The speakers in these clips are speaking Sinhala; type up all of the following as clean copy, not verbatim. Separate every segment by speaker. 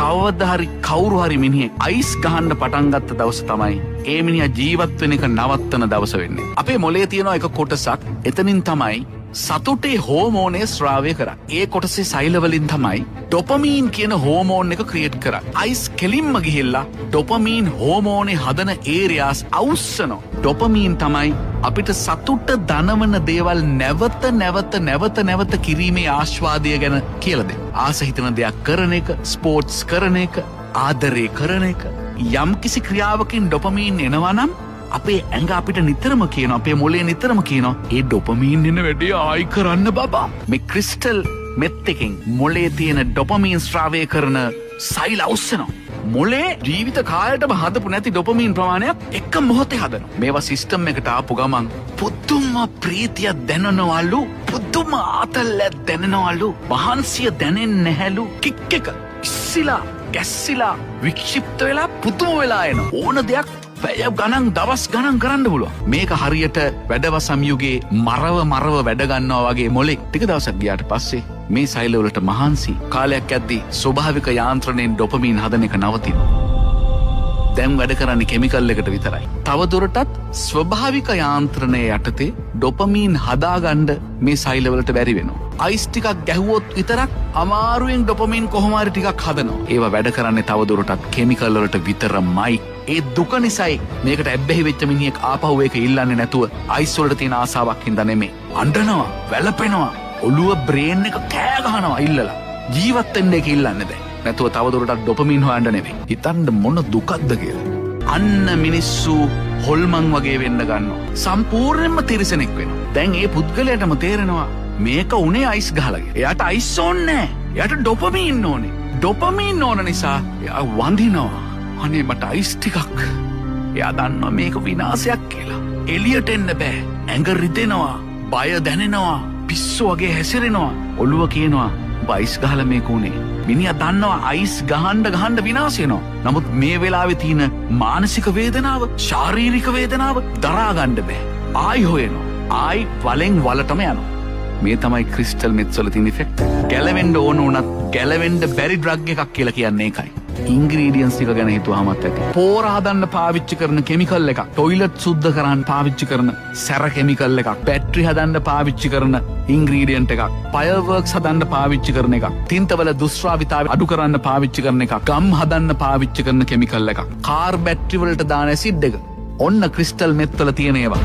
Speaker 1: කවදා හරි කවුරු හරි මිනිහෙක් අයිස් ගහන්න පටන් ගත්ත දවස තමයි ඒ මිනිහා ජීවත් වෙන එක නවත්තන දවස වෙන්නේ. අපේ මොලේ තියෙන එක කොටසක් එතනින් තමයි සතුටේ හෝමෝනේ ස්‍රාවය කරන්නේ. ඒ කොටසේ සෛල වලින් තමයි ඩොපමීන් කියන හෝමෝන් එක ක්‍රියේට් කරන්නේ. අයිස් කෙලින්ම ගිහිල්ලා ඩොපමීන් හෝමෝනේ හදන ඒරියාස් අවුස්සනවා. ඩොපමීන් තමයි අපිට සතුට දනවන දේවල් නැවත කිරීමේ ආස්වාදය ගැන කියලා දෙන්නේ. ආස හිතන දෙයක් කරන එක, ස්පෝර්ට්ස් කරන එක, ආදරේ කරන එක, යම්කිසි ක්‍රියාවකින් ඩොපමීන් එනවා නම් අපේ ඇඟ අපිට නිතරම කියන, අපේ මොලේ නිතරම කියනවා ඒ ඩොපමීන් එන වැඩේ ආයි කරන්න බබා. මේ ක්‍රිස්ටල් මෙත් එකෙන් මොලේ තියෙන ඩොපමීන් ස්‍රාවය කරන සෛල අවුස්සනවා. මොලේ ජීවිත කාලයටම හදපු නැති ඩොපමීන් ප්‍රමාණයක් එක මොහොතේ හදනවා. මේවා සිස්ටම් එකට ආපු ගමන් පුදුම ප්‍රීතියක් දැනෙනවලු, පුදුම ආතල්ලක් දැනෙනවලු, මහන්සිය දැනෙන්නේ නැහැලු. කික් එක ඉස්සිලා ගැස්සිලා වික්ෂිප්ත වෙලා පුදුම වෙලා එන ඕන දෙයක් පැය ගණන් දවස් ගණන් කරන්න පුළුවන්. මේක හරියට වැඩවසම් යුගයේ මරව වැඩ ගන්නවා වගේ මොලෙක් ටික දවසක් ගියාට පස්සේ මේ සෛල වලට මහන්සි කාලයක් යද්දී ස්වභාවික යාන්ත්‍රණයෙන් ඩොපමීන් හදන එක නවතිනවා. දැන් වැඩ කරන්නේ කෙමිකල් එකට විතරයි. තව දුරටත් ස්වභාවික යාන්ත්‍රණය යටතේ ඩොපමීන් හදාගන්න මේ සෛල වලට බැරි වෙනවා. අයිස් ටිකක් ගැහුවොත් විතරක් අමාරුවෙන් ඩොපමීන් කොහොම හරි ටිකක් හදනවා. ඒවා වැඩ කරන්නේ තව දුරටත් කෙමිකල් වලට විතරමයි. ඒ දුක නිසායි මේකට ඇබ්බැහි වෙච්ච මිනිහෙක් ආපහු ඒක ඉල්ලන්නේ නැතුව අයිස් වලට තියෙන ආසාවක් හින්දා නෙමෙයි. අඬනවා, වැළපෙනවා, ඔළුව බ්‍රේන් එක කෑ ගහනවා ඉල්ලලා. ජීවත් වෙන්න ඒක ඉල්ලන්නේ දැන්. නැතුව තව දුරටත් ඩොපමීන් හොයන්න නෙමෙයි. හිතන්න මොන දුකක්ද කියලා. අන්න මිනිස්සු හොල්මන් වගේ වෙන්න ගන්නවා. සම්පූර්ණයෙන්ම තිරිසනෙක් වෙනවා. දැන් ඒ පුද්ගලයාටම තේරෙනවා මේක උනේ අයිස් ගහලා. එයාට අයිස් ඕනේ නැහැ. එයාට ඩොපමීන් ඕනේ. ඩොපමීන් ඕන නිසා එයා වඳිනවා. අනේ මට අයිස් ටිකක්. එයා දන්නවා මේක විනාශයක් කියලා. එළියට එන්න බෑ. ඇඟ රිදෙනවා, බය දැනෙනවා, පිස්සු වගේ හැසිරෙනවා. ඔළුව කියනවා අයිස් ගහලා මේක උනේ. මිනිහා දන්නවා අයිස් ගහන්න විනාශ වෙනවා. නමුත් මේ වෙලාවේ තියෙන මානසික වේදනාව, ශාරීරික වේදනාව දරා ගන්න බෑ. ආයි හොයනවා. ආයි වලෙන් වලටම යනවා. මේ තමයි ක්‍රිස්ටල් මෙත්ස් වල තියෙන ඉෆෙක්ට්. ගැලවෙන්න ඕන උනත් ගැලවෙන්න බැරි ඩ්‍රග් එකක් කියලා කියන්නේ ඒකයි. ඉන්ග්‍රීඩියන්ස් ටික ගැන හිතුවාමත් ඇති. පෝර හදන්න පාවිච්චි කරන කෙමිකල් එකක්, ටොයිලට් සුද්ධ කරන්න පාවිච්චි කරන සැර කෙමිකල් එකක්, බැටරි හදන්න පාවිච්චි කරන ඉන්ග්‍රීඩියන්ට් එකක්, ෆයර්වර්ක්ස් හදන්න පාවිච්චි කරන එකක්, තින්තවල දුෂ්ටාවිතාවය අඩු කරන්න පාවිච්චි කරන එකක්, ගම් හදන්න පාවිච්චි කරන කෙමිකල් එකක්, කාර් බැටරි වලට දාන ඇසිඩ් එක. ඔන්න ක්‍රිස්ටල් මෙත් වල තියෙන ඒවා.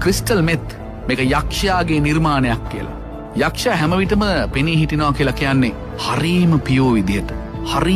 Speaker 1: ක්‍රිස්ටල් මෙත් මේක යක්ෂයාගේ නිර්මාණයක් කියලා. යක්ෂයා හැම විටම පෙනී හිටිනවා කියලා කියන්නේ හරීම පියෝ විදියට. හරි